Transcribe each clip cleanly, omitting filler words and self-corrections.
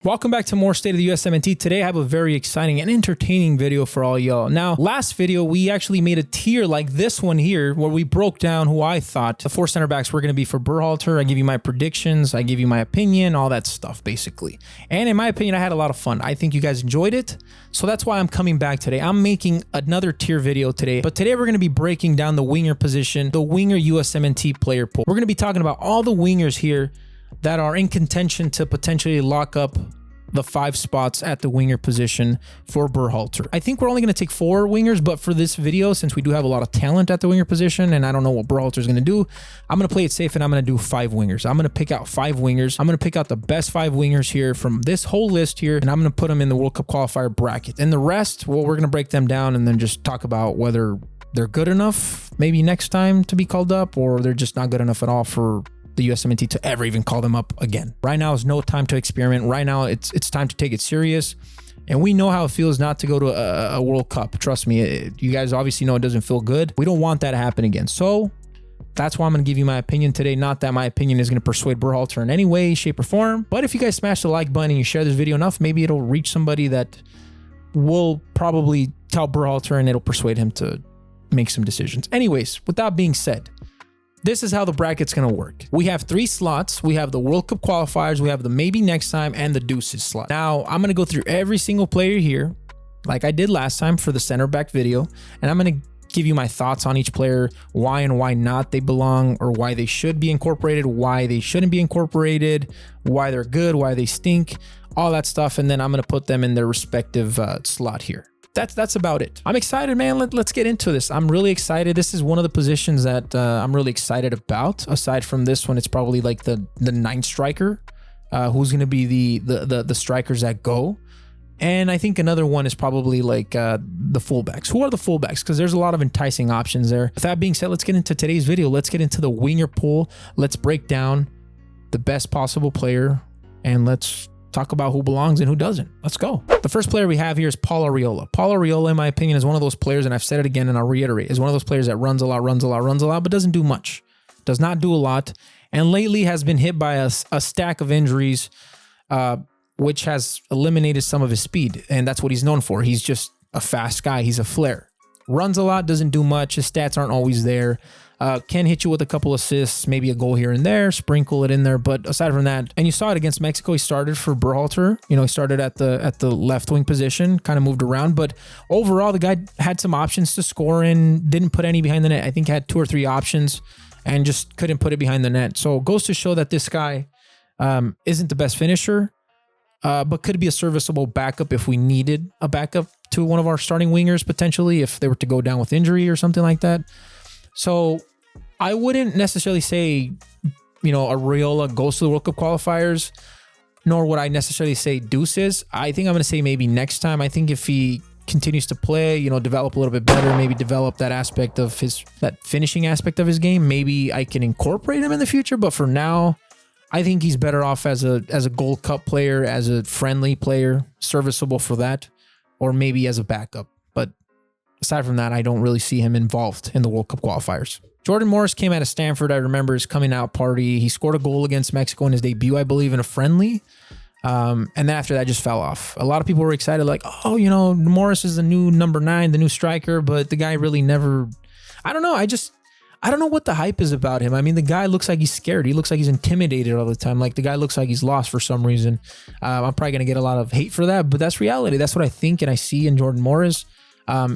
Welcome back to more State of the USMNT. Today I have a very exciting and entertaining video for all y'all. Now, last video we actually made a tier like this one here where we broke down who I thought the 4 center backs were going to be for Berhalter. I give you my predictions, I give you my opinion, all that stuff basically. And in my opinion, I had a lot of fun. I think you guys enjoyed it. So that's why I'm coming back today. I'm making another tier video today. But today we're going to be breaking down the winger position, the winger USMNT player pool. We're going to be talking about all the wingers here that are in contention to potentially lock up the 5 spots at the winger position for Berhalter. I think we're only going to take 4 wingers, but for this video, since we do have a lot of talent at the winger position, and I don't know what Berhalter is going to do, I'm going to play it safe and I'm going to do 5 wingers. I'm going to pick out 5 wingers. I'm going to pick out the best 5 wingers here from this whole list here, and I'm going to put them in the World Cup qualifier bracket. And the rest, well, we're going to break them down and then just talk about whether they're good enough maybe next time to be called up, or they're just not good enough at all for the USMNT to ever even call them up again. Right now is no time to experiment. Right now it's time to take it serious. And we know how it feels not to go to a World Cup. Trust me, you guys obviously know it doesn't feel good. We don't want that to happen again. So that's why I'm going to give you my opinion today. Not that my opinion is going to persuade Berhalter in any way, shape, or form. But if you guys smash the like button and you share this video enough, maybe it'll reach somebody that will probably tell Berhalter and it'll persuade him to make some decisions. Anyways, with that being said, this is how the bracket's going to work. We have 3 slots. We have the World Cup qualifiers. We have the maybe next time and the deuces slot. Now, I'm going to go through every single player here like I did last time for the center back video. And I'm going to give you my thoughts on each player, why and why not they belong, or why they should be incorporated, why they shouldn't be incorporated, why they're good, why they stink, all that stuff. And then I'm going to put them in their respective slot here. That's about it. I'm excited, man. Let's get into this. I'm really excited. This is one of the positions that I'm really excited about. Aside from this one, it's probably like the 9th striker, who's going to be the strikers that go. And I think another one is probably like the fullbacks. Who are the fullbacks? Because there's a lot of enticing options there. With that being said, let's get into today's video. Let's get into the winger pool. Let's break down the best possible player, and let's talk about who belongs and who doesn't. Let's go. The first player we have here is Paul Arriola. Paul Arriola, in my opinion, is one of those players, and I've said it again and I'll reiterate, is one of those players that runs a lot, but doesn't do much. Does not do a lot. And lately has been hit by a stack of injuries, which has eliminated some of his speed. And that's what he's known for. He's just a fast guy. He's a flare. Runs a lot, doesn't do much. His stats aren't always there. Can hit you with a couple assists, maybe a goal here and there, sprinkle it in there. But aside from that, and you saw it against Mexico, he started for Berhalter. You know, he started at the left wing position, kind of moved around. But overall, the guy had some options to score in, didn't put any behind the net. I think had 2 or 3 options and just couldn't put it behind the net. So it goes to show that this guy isn't the best finisher, but could be a serviceable backup if we needed a backup to one of our starting wingers, potentially, if they were to go down with injury or something like that. So I wouldn't necessarily say, you know, Arriola goes to the World Cup qualifiers, nor would I necessarily say deuces. I think I'm going to say maybe next time. I think if he continues to play, you know, develop a little bit better, maybe develop that aspect of that finishing aspect of his game, maybe I can incorporate him in the future. But for now, I think he's better off as a Gold Cup player, as a friendly player, serviceable for that, or maybe as a backup. But aside from that, I don't really see him involved in the World Cup qualifiers. Jordan Morris came out of Stanford. I remember his coming out party. He scored a goal against Mexico in his debut, I believe, in a friendly. And then after that, just fell off. A lot of people were excited, like, oh, you know, Morris is the new number 9, the new striker. But the guy really never, I don't know. I don't know what the hype is about him. I mean, the guy looks like he's scared. He looks like he's intimidated all the time. Like the guy looks like he's lost for some reason. I'm probably going to get a lot of hate for that, but that's reality. That's what I think and I see in Jordan Morris.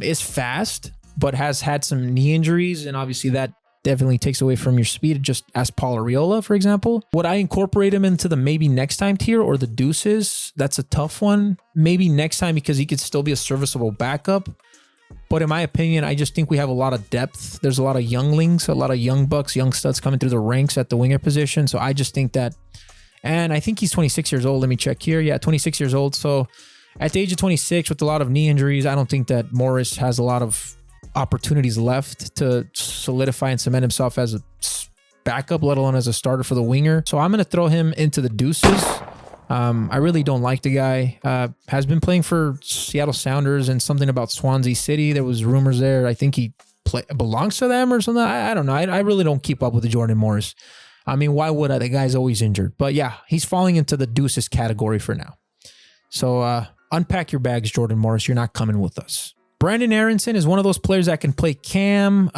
Is fast, but has had some knee injuries, and obviously that definitely takes away from your speed. Just ask Paul Arriola, for example. Would I incorporate him into the maybe next time tier or the deuces? That's a tough one. Maybe next time because he could still be a serviceable backup. But in my opinion, I just think we have a lot of depth. There's a lot of younglings, a lot of young bucks, young studs coming through the ranks at the winger position. So I just think that, and I think he's 26 years old. Let me check here. Yeah, 26 years old. So at the age of 26 with a lot of knee injuries, I don't think that Morris has a lot of opportunities left to solidify and cement himself as a backup, let alone as a starter for the winger. So I'm going to throw him into the deuces. I really don't like the guy. Has been playing for Seattle Sounders and something about Swansea City. There was rumors there. I think he belongs to them or something. I don't know. I really don't keep up with the Jordan Morris. I mean, why would I? The guy's always injured. But yeah, he's falling into the deuces category for now. So unpack your bags, Jordan Morris. You're not coming with us. Brandon Aronson is one of those players that can play cam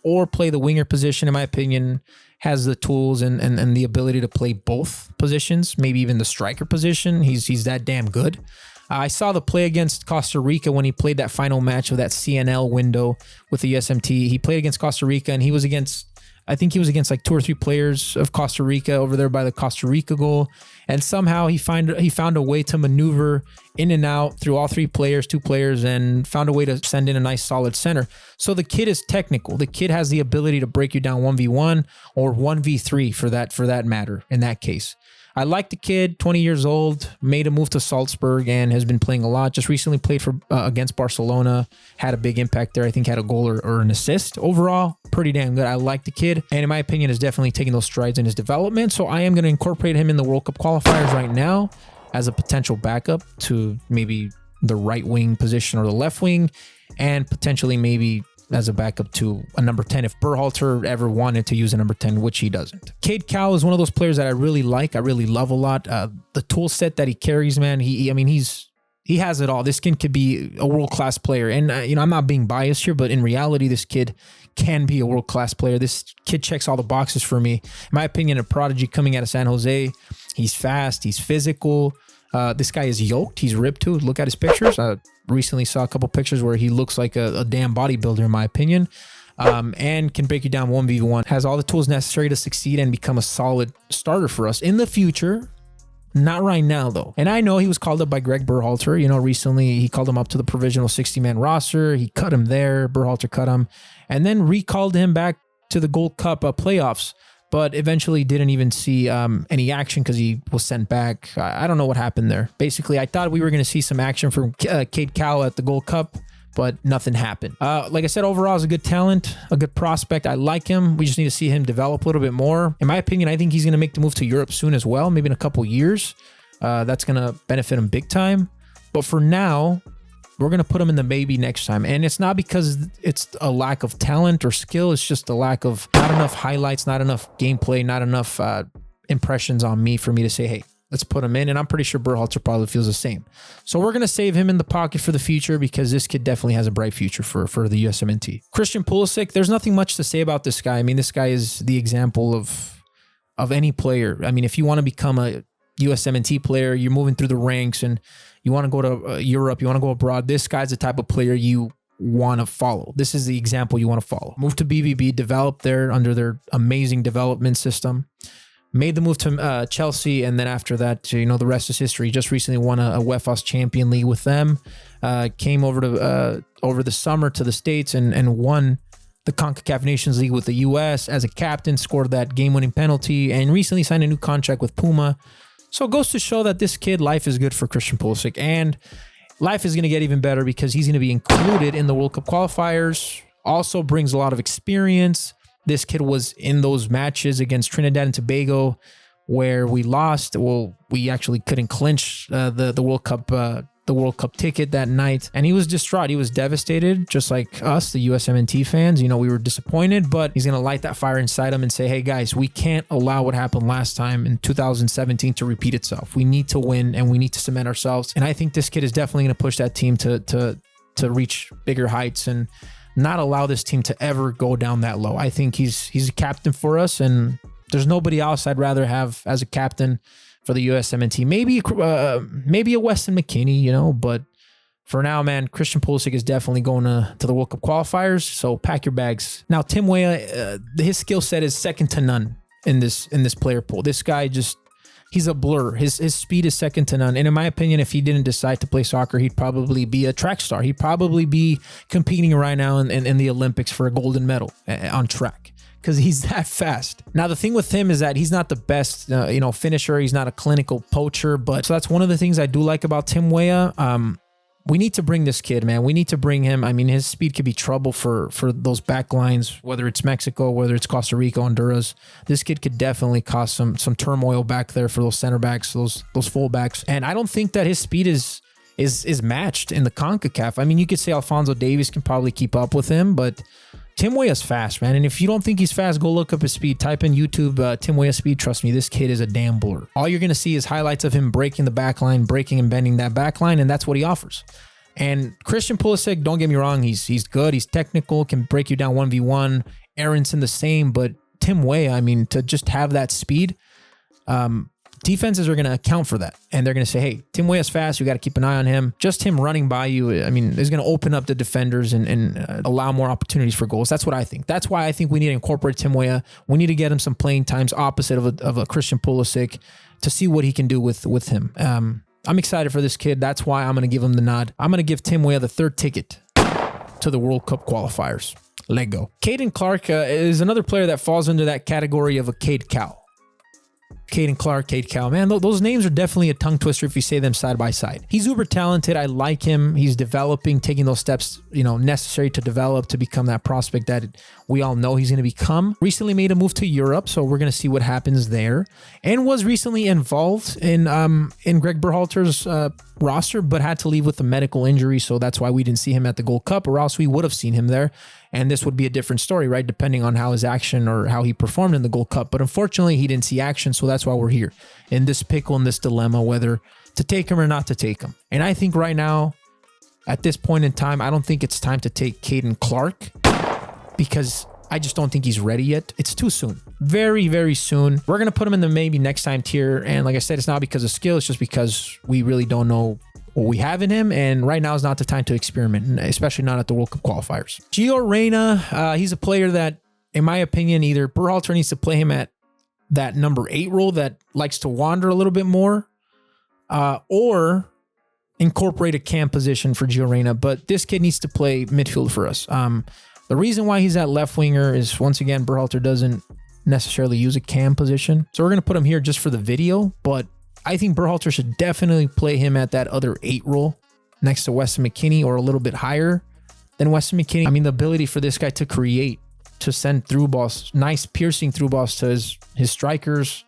or play the winger position, in my opinion. Has the tools and the ability to play both positions, maybe even the striker position. He's that damn good. I saw the play against Costa Rica when he played that final match of that CNL window with the USMNT. He played against Costa Rica, and he was against, I think he was against like 2 or 3 players of Costa Rica over there by the Costa Rica goal. And somehow he found a way to maneuver in and out through all 2 players, and found a way to send in a nice solid center. So the kid is technical. The kid has the ability to break you down 1v1 or 1v3 for that matter in that case. I like the kid, 20 years old, made a move to Salzburg and has been playing a lot. Just recently played for against Barcelona, had a big impact there. I think had a goal or an assist. Overall, pretty damn good. I like the kid, and in my opinion, is definitely taking those strides in his development. So I am going to incorporate him in the World Cup qualifiers right now as a potential backup to maybe the right wing position or the left wing, and potentially maybe as a backup to a number 10 if Berhalter ever wanted to use a number 10, which he doesn't. Cade Cowell is one of those players that I really like. I really love a lot. The tool set that he carries, man, he has it all. This kid could be a world-class player. And, I'm not being biased here, but in reality, this kid can be a world-class player. This kid checks all the boxes for me. In my opinion, a prodigy coming out of San Jose. He's fast. He's physical. This guy is yoked. He's ripped too. Look at his pictures. I recently saw a couple pictures where he looks like a damn bodybuilder, in my opinion, and can break you down 1v1. Has all the tools necessary to succeed and become a solid starter for us in the future. Not right now, though. And I know he was called up by Greg Berhalter. Recently he called him up to the provisional 60-man roster. He cut him there. Berhalter cut him and then recalled him back to the Gold Cup playoffs, but eventually didn't even see any action because he was sent back. I don't know what happened there. Basically, I thought we were going to see some action from Cade Cowell at the Gold Cup, but nothing happened. Like I said, overall, is a good talent, a good prospect. I like him. We just need to see him develop a little bit more. In my opinion, I think he's going to make the move to Europe soon as well, maybe in a couple years. That's going to benefit him big time. But for now, we're going to put him in the maybe next time. And it's not because it's a lack of talent or skill. It's just a lack of not enough highlights, not enough gameplay, not enough impressions on me for me to say, hey, let's put him in. And I'm pretty sure Berhalter probably feels the same. So we're going to save him in the pocket for the future because this kid definitely has a bright future for the USMNT. Christian Pulisic, there's nothing much to say about this guy. I mean, this guy is the example of any player. I mean, if you want to become a USMNT player, you're moving through the ranks and you want to go to Europe, you want to go abroad, this guy's the type of player you want to follow. This is the example you want to follow. Move to BVB, develop there under their amazing development system. Made the move to Chelsea, and then after that, the rest is history. Just recently won a Wcq'S Champion League with them. Came over the summer to the States and won the CONCACAF Nations League with the US as a captain, scored that game-winning penalty, and recently signed a new contract with Puma. So it goes to show that this kid, life is good for Christian Pulisic, and life is going to get even better because he's going to be included in the World Cup qualifiers. Also brings a lot of experience. This kid was in those matches against Trinidad and Tobago where we lost. Well, we actually couldn't clinch the World Cup ticket that night, and he was distraught. He was devastated, just like us, the USMNT fans. We were disappointed, but he's going to light that fire inside him and say, hey guys, we can't allow what happened last time in 2017 to repeat itself. We need to win and we need to cement ourselves. And I think this kid is definitely going to push that team to reach bigger heights and not allow this team to ever go down that low. I think he's a captain for us, and there's nobody else I'd rather have as a captain for the USMNT. Maybe a Weston McKennie, but for now, man, Christian Pulisic is definitely going to the World Cup qualifiers. So pack your bags. Now, Tim Weah, his skill set is second to none in this player pool. This guy he's a blur. His speed is second to none. And in my opinion, if he didn't decide to play soccer, he'd probably be a track star. He'd probably be competing right now in the Olympics for a golden medal on track, because he's that fast. Now, the thing with him is that he's not the best, finisher. He's not a clinical poacher, so that's one of the things I do like about Tim Weah. We need to bring this kid, man. We need to bring him. I mean, his speed could be trouble for those back lines, whether it's Mexico, whether it's Costa Rica, Honduras. This kid could definitely cause some turmoil back there for those center backs, those full backs. And I don't think that his speed is matched in the CONCACAF. I mean, you could say Alphonso Davies can probably keep up with him, but Tim Weah's fast, man. And if you don't think he's fast, go look up his speed. Type in YouTube Tim Weah speed. Trust me, this kid is a damn blur. All you're going to see is highlights of him breaking the back line, breaking and bending that back line, and that's what he offers. And Christian Pulisic, don't get me wrong, he's good. He's technical, can break you down 1v1. Aronson the same, but Tim Weah, I mean, to just have that speed, defenses are going to account for that. And they're going to say, hey, Tim Weah's fast. You got to keep an eye on him. Just him running by you, I mean, is going to open up the defenders and allow more opportunities for goals. That's what I think. That's why I think we need to incorporate Tim Weah. We need to get him some playing times opposite of a Christian Pulisic to see what he can do with him. I'm excited for this kid. That's why I'm going to give him the nod. I'm going to give Tim Weah the 3rd ticket to the World Cup qualifiers. Let go. Caden Clark is another player that falls into that category of a Cade Cal. Caden Clark, Cade Cal. Man, those names are definitely a tongue twister if you say them side by side. He's uber talented. I like him. He's developing, taking those steps, necessary to develop to become that prospect that we all know he's going to become. Recently made a move to Europe, so we're going to see what happens there. And was recently involved in Greg Berhalter's roster, but had to leave with a medical injury, so that's why we didn't see him at the Gold Cup, or else we would have seen him there. And this would be a different story, right? Depending on how his action or how he performed in the Gold Cup. But unfortunately, he didn't see action, so that's why we're here in this pickle, in this dilemma, whether to take him or not to take him. And I think right now, at this point in time, I don't think it's time to take Caden Clark because I just don't think he's ready yet. It's too soon. Very, very soon. We're going to put him in the maybe next time tier. And like I said, it's not because of skill. It's just because we really don't know what we have in him, and right now is not the time to experiment, especially not at the World Cup qualifiers. Georena, he's a player that, in my opinion, either Berhalter needs to play him at that number 8 role that likes to wander a little bit more, or incorporate a cam position for Georena, but this kid needs to play midfield for us. The reason why he's at left winger is, once again, Berhalter doesn't necessarily use a cam position, so we're going to put him here just for the video, but I think Berhalter should definitely play him at that other 8 role next to Weston McKennie, or a little bit higher than Weston McKennie. I mean, the ability for this guy to create, to send through balls, nice piercing through balls to his strikers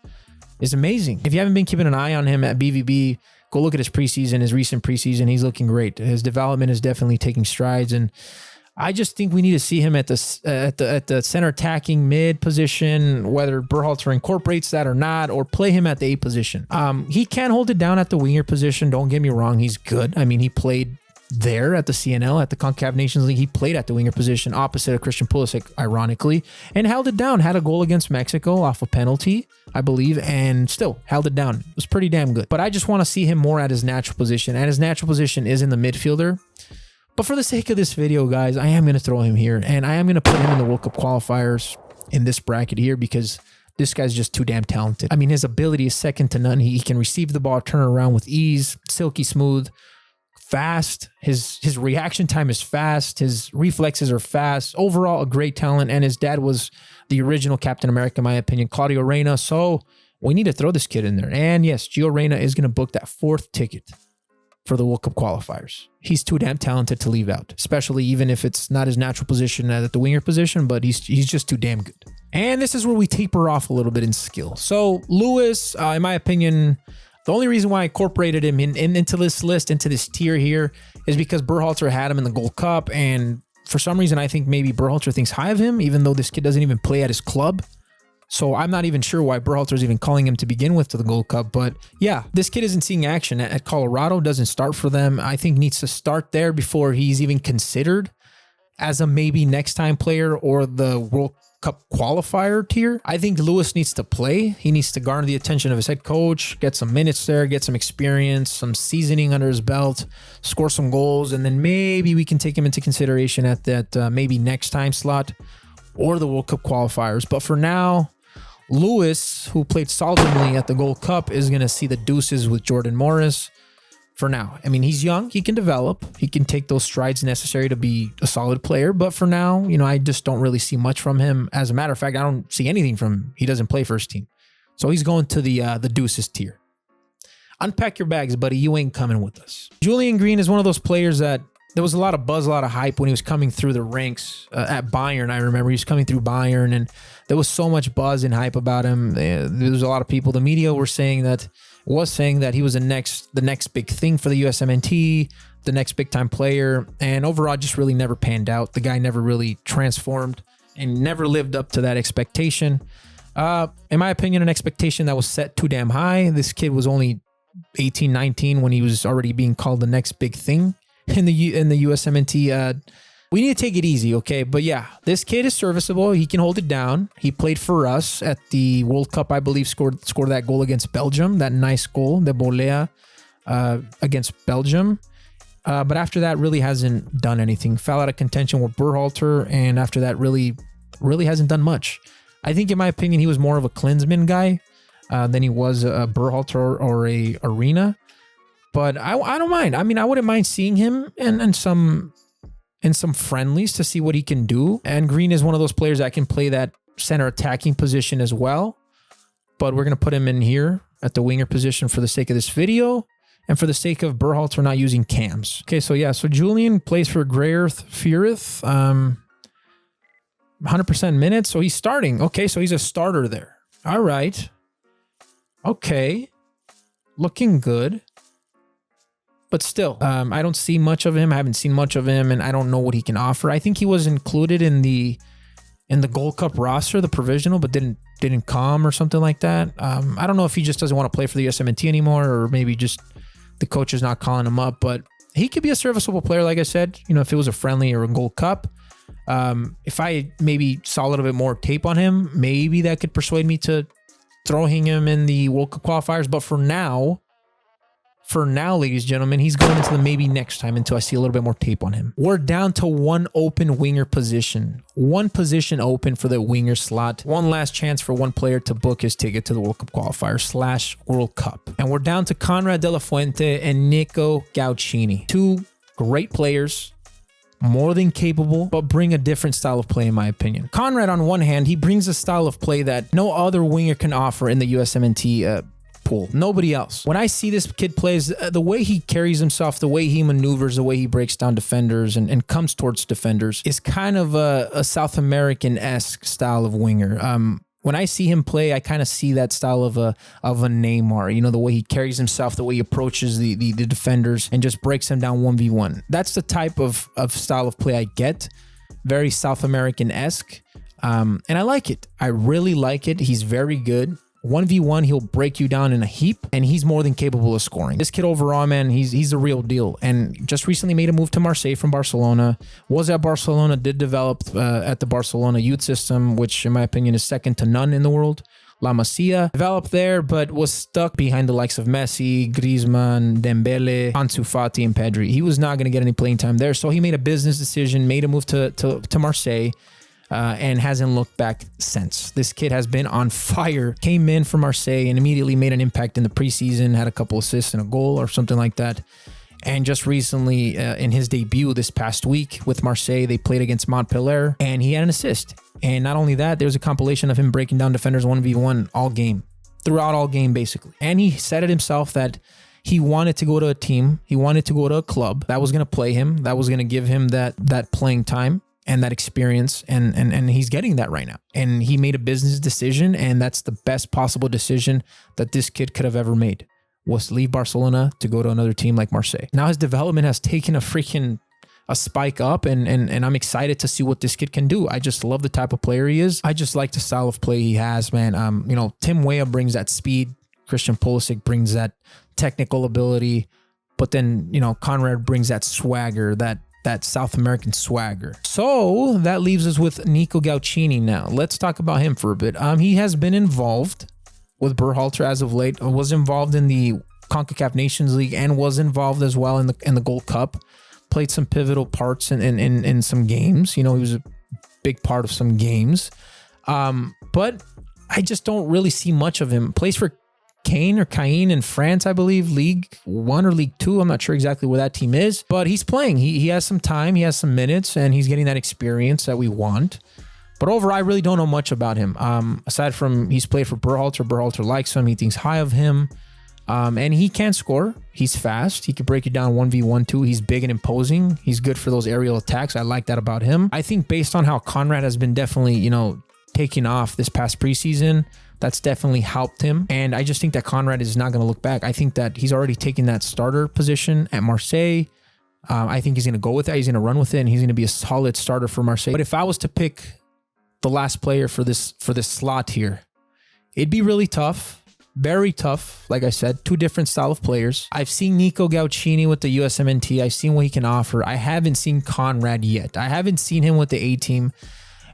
is amazing. If you haven't been keeping an eye on him at BVB, go look at his preseason, his recent preseason. He's looking great. His development is definitely taking strides, and I just think we need to see him at the center attacking mid position, whether Berhalter incorporates that or not, or play him at the 8 position. He can hold it down at the winger position. Don't get me wrong. He's good. I mean, he played there at the CNL, at the CONCACAF Nations League. He played at the winger position opposite of Christian Pulisic, ironically, and held it down. Had a goal against Mexico off a penalty, I believe, and still held it down. It was pretty damn good. But I just want to see him more at his natural position, and his natural position is in the midfielder. But for the sake of this video, guys, I am going to throw him here, and I am going to put him in the World Cup qualifiers in this bracket here because this guy's just too damn talented. I mean, his ability is second to none. He can receive the ball, turn around with ease, silky smooth, fast. His reaction time is fast. His reflexes are fast. Overall, a great talent, and his dad was the original Captain America, in my opinion, Claudio Reyna. So we need to throw this kid in there. And yes, Gio Reyna is going to book that 4th ticket for the World Cup qualifiers. He's too damn talented to leave out, especially even if it's not his natural position at the winger position, but he's just too damn good. And this is where we taper off a little bit in skill. So Lewis, in my opinion, the only reason why I incorporated him into this list, into this tier here, is because Berhalter had him in the Gold Cup, and for some reason I think maybe Berhalter thinks high of him, even though this kid doesn't even play at his club. So I'm not even sure why Berhalter's even calling him to begin with to the Gold Cup. But yeah, this kid isn't seeing action at Colorado, doesn't start for them. I think needs to start there before he's even considered as a maybe next time player or the World Cup qualifier tier. I think Lewis needs to play. He needs to garner the attention of his head coach, get some minutes there, get some experience, some seasoning under his belt, score some goals, and then maybe we can take him into consideration at that maybe next time slot or the World Cup qualifiers. But for now, Lewis, who played solidly at the Gold Cup, is going to see the deuces with Jordan Morris for now. I mean, he's young. He can develop. He can take those strides necessary to be a solid player. But for now, I just don't really see much from him. As a matter of fact, I don't see anything from him. He doesn't play first team. So he's going to the deuces tier. Unpack your bags, buddy. You ain't coming with us. Julian Green is one of those players that there was a lot of buzz, a lot of hype when he was coming through the ranks at Bayern. I remember he was coming through Bayern, and there was so much buzz and hype about him. There was a lot of people. The media were saying that was saying that he was the next big thing for the USMNT, the next big time player, and overall just really never panned out. The guy never really transformed and never lived up to that expectation. In my opinion, an expectation that was set too damn high. This kid was only 18, 19 when he was already being called the next big thing in the USMNT. We need to take it easy, okay? But yeah, this kid is serviceable. He can hold it down. He played for us at the World Cup, I believe, scored that goal against Belgium, that nice goal, the volea against Belgium. But after that, really hasn't done anything. Fell out of contention with Berhalter, and after that, really hasn't done much. I think, in my opinion, he was more of a Klinsmann guy than he was a Berhalter or a Arena. But I don't mind. I mean, I wouldn't mind seeing him in some friendlies to see what he can do. And Green is one of those players that can play that center attacking position as well. But we're going to put him in here at the winger position for the sake of this video and for the sake of Berhalter not using cams. Okay, so yeah, so Julian plays for Greerth Fierith. 100% minutes, so he's starting. Okay, so he's a starter there. All right. Okay. Looking good. But still, I don't see much of him. I haven't seen much of him, and I don't know what he can offer. I think he was included in the Gold Cup roster, the provisional, but didn't come or something like that. I don't know if he just doesn't want to play for the USMNT anymore, or maybe just the coach is not calling him up. But he could be a serviceable player, like I said. You know, if it was a friendly or a Gold Cup. If I maybe saw a little bit more tape on him, maybe that could persuade me to throwing him in the World Cup qualifiers. But for now, ladies and gentlemen, he's going into the maybe next time until I see a little bit more tape on him. We're down to one open winger position. One position open for the winger slot. One last chance for one player to book his ticket to the World Cup qualifier / World Cup. And we're down to Conrad de la Fuente and Nico Gauchini. Two great players. More than capable, but bring a different style of play, in my opinion. Conrad, on one hand, he brings a style of play that no other winger can offer in the USMNT pool. Nobody else. When I see this kid plays, the way he carries himself, the way he maneuvers, the way he breaks down defenders and comes towards defenders is kind of a South American-esque style of winger. When I see him play, I kind of see that style of a Neymar. You know, the way he carries himself, the way he approaches the defenders and just breaks them down 1v1. That's the type of style of play I get. Very South American-esque. And I like it. I really like it. He's very good. 1v1, he'll break you down in a heap, and he's more than capable of scoring. This kid overall, man, he's the real deal. And just recently made a move to Marseille from Barcelona. Was at Barcelona, did develop at the Barcelona youth system, which in my opinion is second to none in the world. La Masia developed there, but was stuck behind the likes of Messi, Griezmann, Dembele, Ansu Fati, and Pedri. He was not going to get any playing time there, so he made a business decision, made a move to Marseille. And hasn't looked back since. This kid has been on fire. Came in from Marseille and immediately made an impact in the preseason, had a couple assists and a goal or something like that. And just recently, in his debut this past week with Marseille, they played against Montpellier, and he had an assist. And not only that, there was a compilation of him breaking down defenders 1v1 all game, throughout all game, basically. And he said it himself that he wanted to go to a team, he wanted to go to a club that was going to play him, that was going to give him that playing time and that experience, and he's getting that right now. And he made a business decision, and that's the best possible decision that this kid could have ever made, was to leave Barcelona to go to another team like Marseille. Now his development has taken a spike up, and I'm excited to see what this kid can do. I just love the type of player he is. I just like the style of play he has, man. You know, Tim Weah brings that speed. Christian Pulisic brings that technical ability, but then, you know, Conrad brings that swagger, that South American swagger. So that leaves us with Nico Gauchini now. Let's talk about him for a bit. He has been involved with Berhalter as of late, was involved in the CONCACAF Nations League, and was involved as well in the Gold Cup. Played some pivotal parts in some games. You know, he was a big part of some games. But I just don't really see much of him. Plays for Caen in France, I believe, League 1 or League 2. I'm not sure exactly where that team is, but he's playing. He has some time, he has some minutes, and he's getting that experience that we want. But overall, I really don't know much about him. Aside from he's played for Berhalter. Berhalter likes him. He thinks high of him. And he can score. He's fast. He could break it down 1v1 too. He's big and imposing. He's good for those aerial attacks. I like that about him. I think based on how Conrad has been definitely, you know, taking off this past preseason, that's definitely helped him. And I just think that Conrad is not going to look back. I think that he's already taken that starter position at Marseille. I think he's going to go with that. He's going to run with it, and he's going to be a solid starter for Marseille. But if I was to pick the last player for this slot here, it'd be really tough. Very tough. Like I said, two different style of players. I've seen Nico Gauchini with the USMNT. I've seen what he can offer. I haven't seen Conrad yet. I haven't seen him with the A team.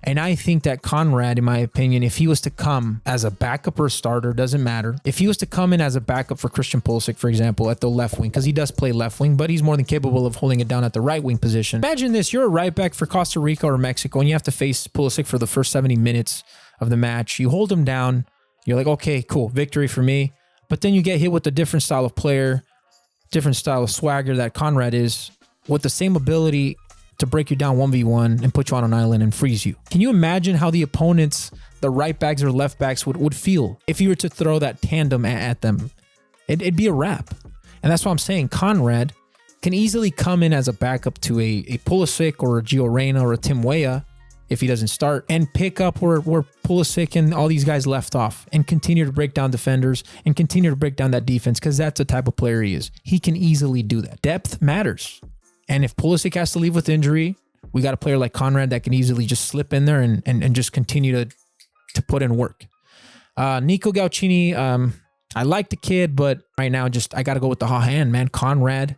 And I think that Conrad, in my opinion, if he was to come as a backup or a starter, doesn't matter. If he was to come in as a backup for Christian Pulisic, for example, at the left wing, because he does play left wing, but he's more than capable of holding it down at the right wing position. Imagine this, you're a right back for Costa Rica or Mexico, and you have to face Pulisic for the first 70 minutes of the match. You hold him down. You're like, okay, cool, victory for me. But then you get hit with a different style of player, different style of swagger that Conrad is, with the same ability to break you down 1v1 and put you on an island and freeze you. Can you imagine how the opponents, the right backs or left backs would feel if you were to throw that tandem at them? It'd be a wrap. And that's what I'm saying. Conrad can easily come in as a backup to a Pulisic or a Georena or a Tim Weah if he doesn't start, and pick up where Pulisic and all these guys left off and continue to break down defenders and continue to break down that defense, because that's the type of player he is. He can easily do that. Depth matters. And if Pulisic has to leave with injury, we got a player like Conrad that can easily just slip in there and just continue to put in work. Nico Gauchini, I like the kid, but right now I got to go with the hot hand, man. Conrad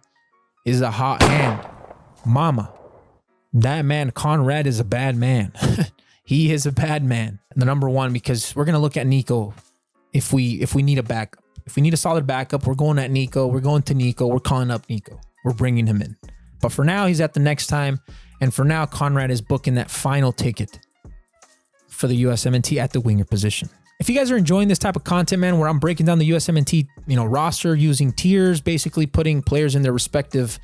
is a hot hand. Mama. That man, Conrad, is a bad man. He is a bad man. The number one, because we're going to look at Nico if we need a backup. If we need a solid backup, we're going at Nico. We're going to Nico. We're calling up Nico. We're bringing him in. But for now, he's at the next time. And for now, Conrad is booking that final ticket for the USMNT at the winger position. If you guys are enjoying this type of content, man, where I'm breaking down the USMNT, roster using tiers, basically putting players in their respective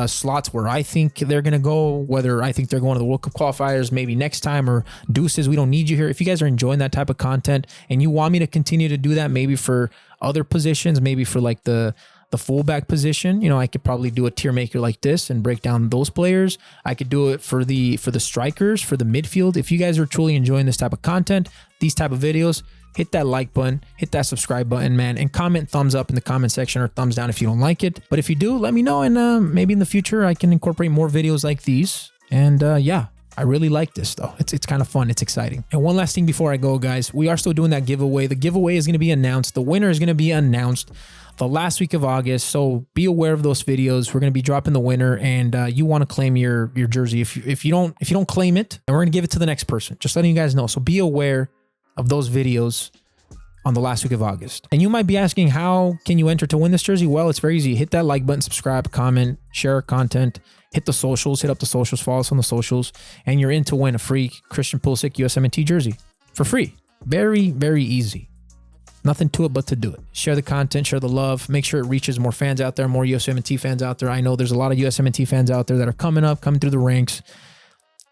slots where I think they're going to go, whether I think they're going to the World Cup qualifiers maybe next time, or deuces, we don't need you here. If you guys are enjoying that type of content and you want me to continue to do that, maybe for other positions, maybe for like the fullback position, I could probably do a tier maker like this and break down those players. I could do it for the strikers, for the midfield. If you guys are truly enjoying this type of content, these type of videos, hit that like button, hit that subscribe button, man, and comment thumbs up in the comment section or thumbs down if you don't like it. But if you do, let me know, and maybe in the future I can incorporate more videos like these. And yeah, I really like this though. It's kind of fun. It's exciting. And one last thing before I go, guys, we are still doing that giveaway. The giveaway is going to be announced. The winner is going to be announced the last week of August. So be aware of those videos. We're going to be dropping the winner, and you want to claim your jersey. If you don't claim it, then we're going to give it to the next person. Just letting you guys know. So be aware of those videos on the last week of August. And you might be asking, how can you enter to win this jersey? Well, it's very easy. Hit that like button, subscribe, comment, share our content, hit the socials, hit up the socials, follow us on the socials, and you're in to win a free Christian Pulisic USMNT jersey for free. Very, very easy. Nothing to it but to do it. Share the content, share the love, make sure it reaches more fans out there, more USMNT fans out there. I know there's a lot of USMNT fans out there that are coming through the ranks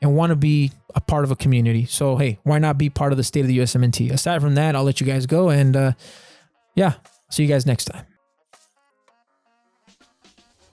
and want to be a part of a community. So, hey, why not be part of the State of the USMNT? Aside from that, I'll let you guys go, and yeah, see you guys next time.